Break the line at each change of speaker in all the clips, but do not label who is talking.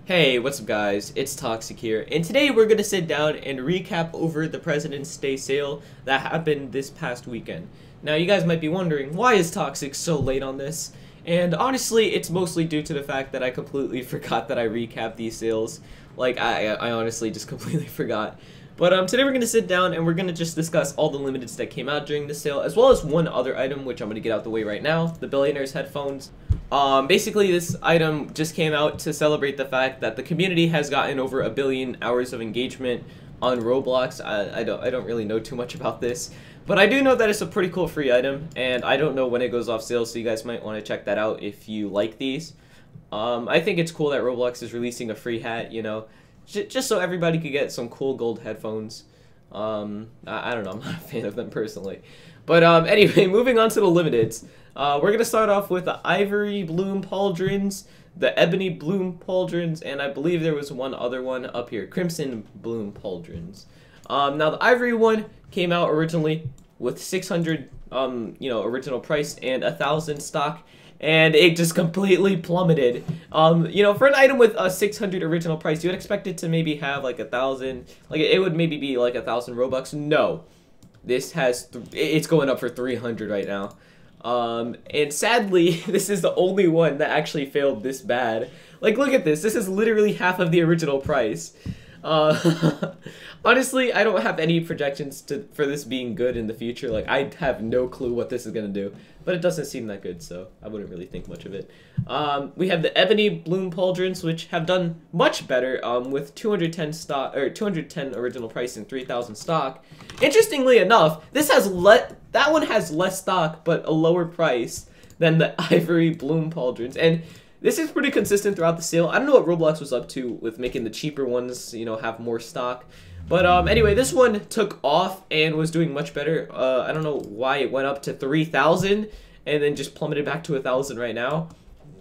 Hey, what's up guys? It's Toxic here, and today we're going to sit down and recap over the President's Day sale that happened this past weekend. Now you guys might be wondering, why is Toxic so late on this? And honestly, it's mostly due to the fact that I completely forgot that I recapped these sales. Like, I honestly just completely forgot. But today we're going to sit down and we're going to just discuss all the limiteds that came out during the sale, as well as one other item, which I'm going to get out the way right now, the Billionaire's headphones. Basically this item just came out to celebrate the fact that the community has gotten over 1 billion hours of engagement on Roblox. I don't really know too much about this, but I do know that it's a pretty cool free item, and I don't know when it goes off sale, so you guys might want to check that out if you like these. I think it's cool that Roblox is releasing a free hat, you know, just so everybody could get some cool gold headphones. I don't know, I'm not a fan of them personally. But anyway, moving on to the limiteds. We're going to start off with the Ivory Bloom pauldrons, the Ebony Bloom pauldrons, and I believe there was one other one up here, Crimson Bloom pauldrons. Now the Ivory one came out originally with 600 original price and 1,000 stock, and it just completely plummeted. For an item with a 600 original price, you would expect it to maybe have like 1,000, like it would maybe be like 1,000 Robux. No. This has, it's going up for 300 right now. And sadly, this is the only one that actually failed this bad. Like, look at this. This is literally half of the original price. Honestly, I don't have any projections for this being good in the future. Like, I have no clue what this is going to do. But it doesn't seem that good, so I wouldn't really think much of it. We have the Ebony Bloom pauldrons, which have done much better with 210 stock, or 210 original price and 3,000 stock. Interestingly enough, this has that one has less stock but a lower price than the Ivory Bloom pauldrons, and this is pretty consistent throughout the sale. I don't know what Roblox was up to with making the cheaper ones, you know, have more stock. But anyway, this one took off and was doing much better. I don't know why it went up to 3,000 and then just plummeted back to 1,000 right now.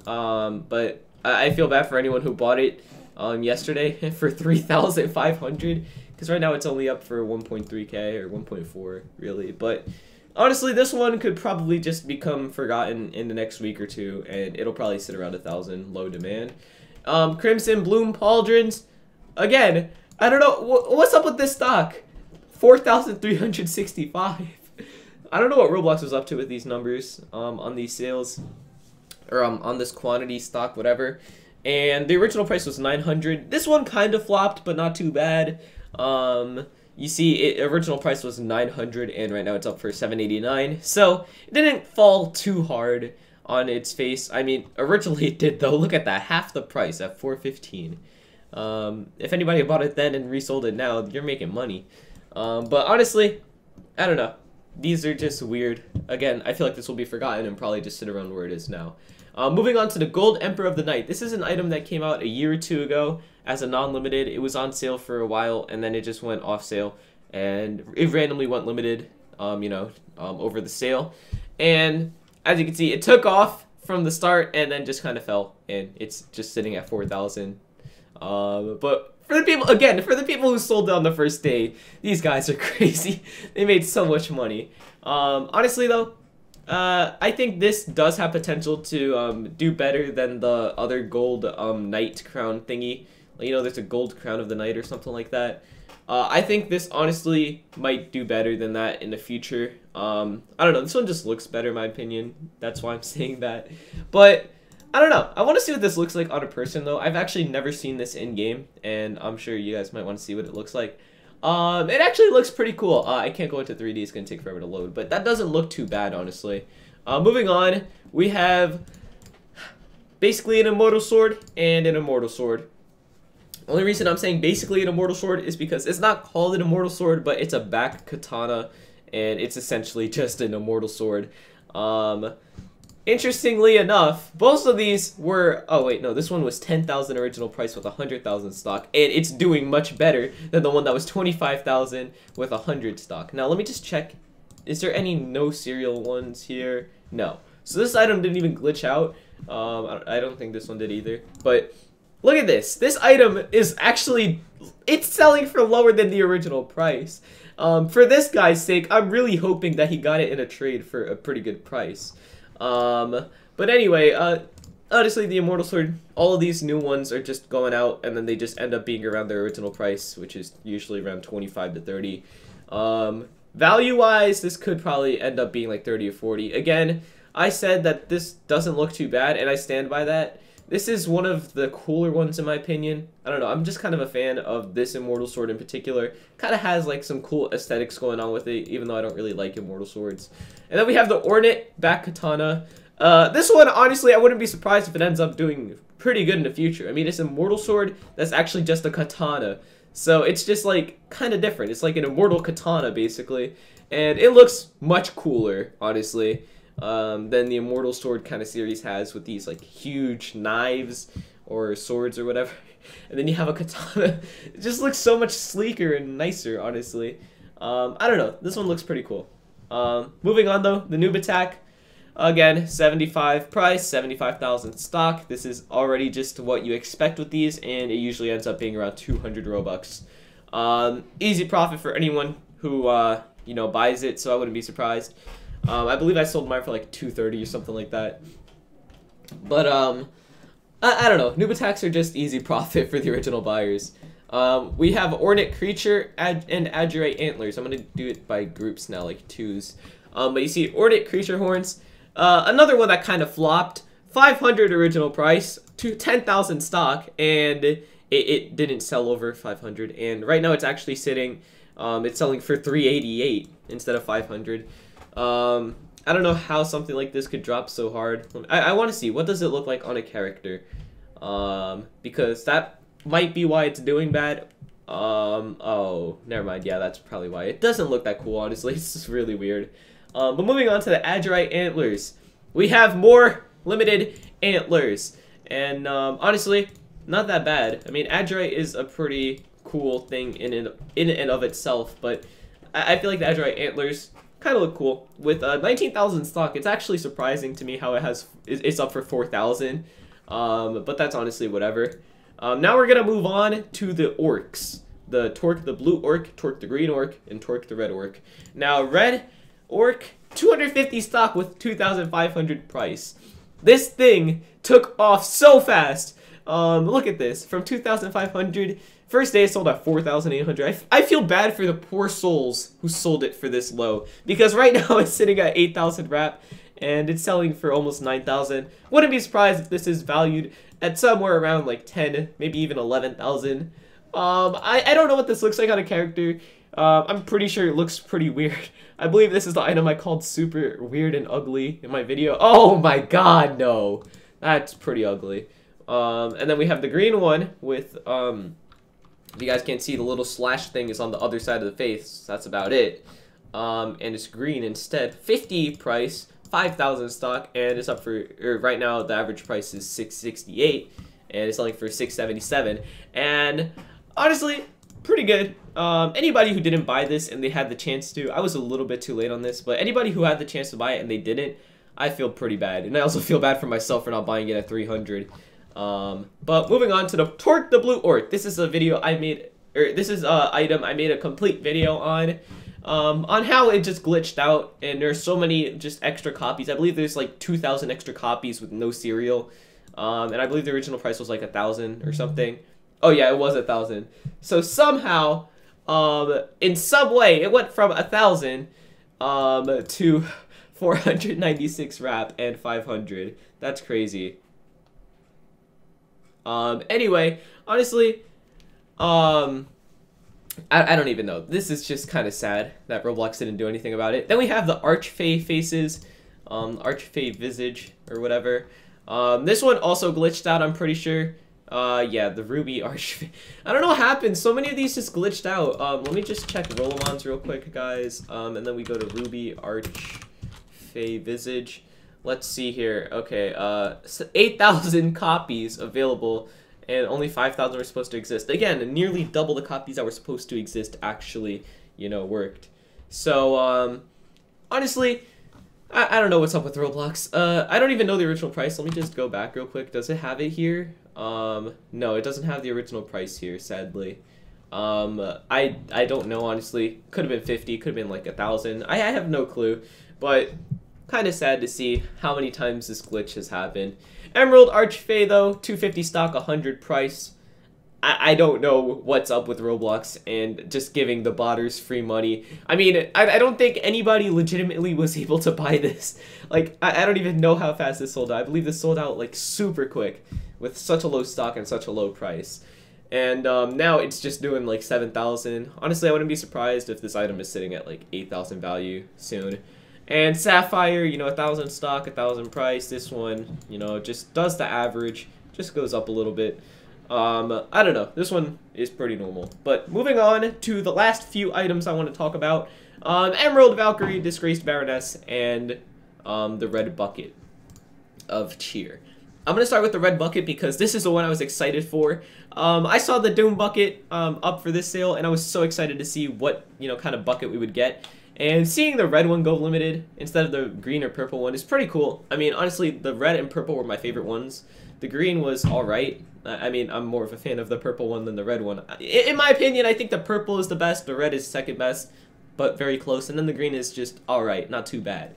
But I feel bad for anyone who bought it yesterday for 3,500, because right now it's only up for 1.3k or 1.4 really. But honestly, this one could probably just become forgotten in the next week or two, and it'll probably sit around 1,000, low demand. Crimson Bloom pauldrons, again, I don't know, what's up with this stock? 4,365. I don't know what Roblox was up to with these numbers on these sales, or on this quantity stock, whatever. And the original price was 900. This one kind of flopped, but not too bad. You see, original price was 900, and right now it's up for 789. So it didn't fall too hard on its face. I mean, originally it did though. Look at that, half the price at 415. If anybody bought it then and resold it now, you're making money. But honestly, I don't know. These are just weird. Again, I feel like this will be forgotten and probably just sit around where it is now. Moving on to the Gold Emperor of the Night. This is an item that came out a year or two ago as a non-limited. It was on sale for a while, and then it just went off sale, and it randomly went limited, over the sale. And as you can see, it took off from the start and then just kind of fell, and it's just sitting at 4,000. But for the people who sold it on the first day, these guys are crazy. They made so much money. Honestly though, I think this does have potential to do better than the other gold knight crown thingy. You know, there's a gold crown of the night or something like that. I think this honestly might do better than that in the future. I don't know, this one just looks better in my opinion. That's why I'm saying that. But I don't know. I want to see what this looks like on a person, though. I've actually never seen this in-game, and I'm sure you guys might want to see what it looks like. It actually looks pretty cool. I can't go into 3D. It's going to take forever to load, but that doesn't look too bad, honestly. Moving on, we have basically an Immortal Sword and an Immortal Sword. Only reason I'm saying basically an Immortal Sword is because it's not called an Immortal Sword, but it's a back katana, and it's essentially just an Immortal Sword. Interestingly enough, both of these were, oh wait, no, this one was 10,000 original price with 100,000 stock, and it's doing much better than the one that was 25,000 with 100 stock. Now let me just check, is there any no serial ones here? No. So this item didn't even glitch out. I don't think this one did either, but look at this. This item is actually, it's selling for lower than the original price. For this guy's sake, I'm really hoping that he got it in a trade for a pretty good price. But anyway, honestly, the Immortal Sword, all of these new ones are just going out, and then they just end up being around their original price, which is usually around 25 to 30. Value-wise, this could probably end up being like 30 or 40. Again, I said that this doesn't look too bad, and I stand by that. This is one of the cooler ones in my opinion. I don't know, I'm just kind of a fan of this Immortal Sword in particular. Kind of has like some cool aesthetics going on with it, even though I don't really like Immortal Swords. And then we have the ornate back katana. This one, honestly, I wouldn't be surprised if it ends up doing pretty good in the future. I mean, it's an Immortal Sword that's actually just a katana. So it's just like kind of different. It's like an immortal katana basically. And it looks much cooler, honestly, than the Immortal Sword kind of series has with these like huge knives or swords or whatever. And then you have a katana. It just looks so much sleeker and nicer, honestly. I don't know. This one looks pretty cool. Moving on though, the noob attack. Again, 75 price, 75,000 stock. This is already just what you expect with these, and it usually ends up being around 200 Robux. Easy profit for anyone who you know, buys it, so I wouldn't be surprised. I believe I sold mine for like 230 or something like that. But I don't know. Noob attacks are just easy profit for the original buyers. We have ornate creature and adjurate antlers. I'm gonna do it by groups now, like twos. But you see ornate creature horns. Another one that kind of flopped. 500 original price to 10,000 stock, and it didn't sell over 500. And right now it's actually sitting. It's selling for 388 instead of 500. I don't know how something like this could drop so hard. I want to see, what does it look like on a character? Because that might be why it's doing bad. Oh, never mind. Yeah, that's probably why. It doesn't look that cool, honestly. It's just really weird. But moving on to the adjurate antlers. We have more limited antlers. And honestly, not that bad. I mean, adjurate is a pretty cool thing in and of itself, but I feel like the adjurate antlers kind of look cool. With 19,000 stock, it's actually surprising to me how it's up for 4,000. But that's honestly whatever. Now we're gonna move on to the orcs. The Torque the blue orc, Torque the green orc, and Torque the red orc. Now red orc, 250 stock with 2,500 price. This thing took off so fast. Look at this, from 2,500. First day it sold at 4,800. I feel bad for the poor souls who sold it for this low, because right now it's sitting at 8,000 wrap and it's selling for almost 9,000. Wouldn't be surprised if this is valued at somewhere around like 10, maybe even 11,000. I don't know what this looks like on a character. I'm pretty sure it looks pretty weird. I believe this is the item I called super weird and ugly in my video. Oh my god, no. That's pretty ugly. And then we have the green one with, if you guys can't see, the little slash thing is on the other side of the face. That's about it. And it's green instead. 50 price, 5,000 stock, and it's up for, right now the average price is 668, and it's selling for 677. And honestly, pretty good. Anybody who didn't buy this and they had the chance to, I was a little bit too late on this, but anybody who had the chance to buy it and they didn't, I feel pretty bad. And I also feel bad for myself for not buying it at 300. But moving on to the Torque the blue orc. This is a video I made, or this is a item I made a complete video on how it just glitched out, and there's so many just extra copies. I believe there's like 2,000 extra copies with no serial. And I believe the original price was like 1,000 or something. Oh yeah, it was 1,000. So somehow, in some way, it went from 1,000 to 496 wrap and 500. That's crazy. Anyway, honestly, I don't even know. This is just kind of sad that Roblox didn't do anything about it. Then we have the Archfey faces, Archfey visage or whatever. This one also glitched out, I'm pretty sure. Yeah, the Ruby Archfey. I don't know what happened. So many of these just glitched out. Let me just check Rollamons real quick, guys. And then we go to Ruby Archfey visage. Let's see here. Okay, 8,000 copies available, and only 5,000 were supposed to exist. Again, nearly double the copies that were supposed to exist actually, you know, worked. So, honestly, I don't know what's up with Roblox. I don't even know the original price. Let me just go back real quick. Does it have it here? No, it doesn't have the original price here, sadly. I don't know, honestly. Could have been 50, could have been like 1,000. I have no clue, but kind of sad to see how many times this glitch has happened. Emerald Archfey, though, 250 stock, 100 price. I don't know what's up with Roblox and just giving the botters free money. I mean, I don't think anybody legitimately was able to buy this. Like, I don't even know how fast this sold out. I believe this sold out, like, super quick with such a low stock and such a low price. And now it's just doing, like, 7,000. Honestly, I wouldn't be surprised if this item is sitting at, like, 8,000 value soon. And Sapphire, you know, 1,000 stock, 1,000 price. This one, you know, just does the average. Just goes up a little bit. I don't know. This one is pretty normal. But moving on to the last few items I want to talk about. Emerald Valkyrie, Disgraced Baroness, and the Red Bucket of Cheer. I'm going to start with the Red Bucket because this is the one I was excited for. I saw the Doom Bucket up for this sale, and I was so excited to see what, you know, kind of bucket we would get. And seeing the red one go limited instead of the green or purple one is pretty cool. I mean, honestly, the red and purple were my favorite ones. The green was alright. I mean, I'm more of a fan of the purple one than the red one. In my opinion, I think the purple is the best, the red is second best, but very close, and then the green is just alright, not too bad.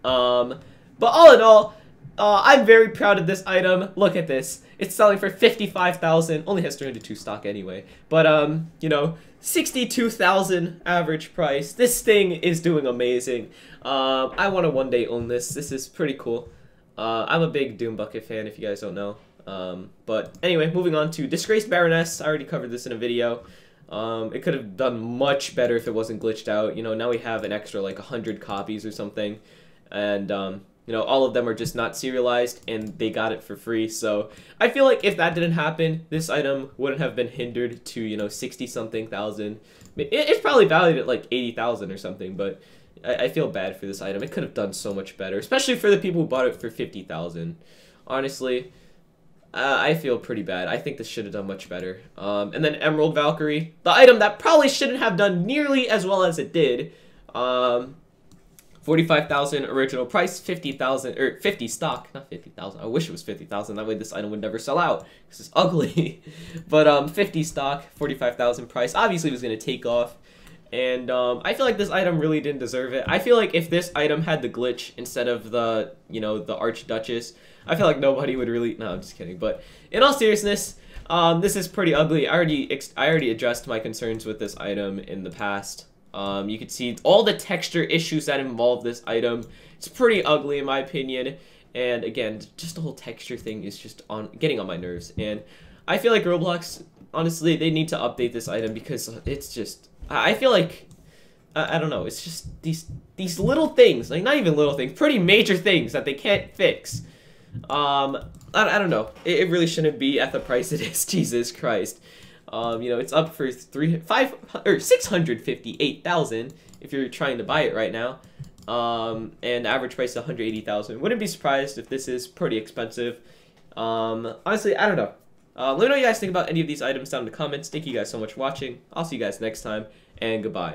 But all in all, I'm very proud of this item. Look at this. It's selling for 55,000. Only has 302 stock anyway. But, you know, 62,000 average price. This thing is doing amazing. I want to one day own this. This is pretty cool. I'm a big Doom Bucket fan, if you guys don't know. But anyway, moving on to Disgraced Baroness. I already covered this in a video. It could have done much better if it wasn't glitched out. You know, now we have an extra, like, 100 copies or something. And, you know, all of them are just not serialized, and they got it for free. So I feel like if that didn't happen, this item wouldn't have been hindered to, you know, 60-something thousand. It's probably valued at, like, 80,000 or something, but I feel bad for this item. It could have done so much better, especially for the people who bought it for 50,000. Honestly, I feel pretty bad. I think this should have done much better. And then Emerald Valkyrie, the item that probably shouldn't have done nearly as well as it did. 45,000 original price, 50,000 or 50 stock, not 50,000. I wish it was 50,000. That way this item would never sell out because it's ugly. But 50 stock, 45,000 price. Obviously it was gonna take off, and I feel like this item really didn't deserve it. I feel like if this item had the glitch instead of the, you know, the Archduchess, I feel like nobody would really. No, I'm just kidding. But in all seriousness, this is pretty ugly. I already addressed my concerns with this item in the past. You can see all the texture issues that involve this item. It's pretty ugly in my opinion, and again, just the whole texture thing is just getting on my nerves. And I feel like Roblox, honestly, they need to update this item because it's just, I feel like, I don't know, it's just these little things, like not even little things, pretty major things that they can't fix. I don't know, it really shouldn't be at the price it is. Jesus Christ. You know, it's up for 658,000 if you're trying to buy it right now. And average price is 180,000. Wouldn't be surprised if this is pretty expensive. Honestly, I don't know. Let me know what you guys think about any of these items down in the comments. Thank you guys so much for watching. I'll see you guys next time, and goodbye.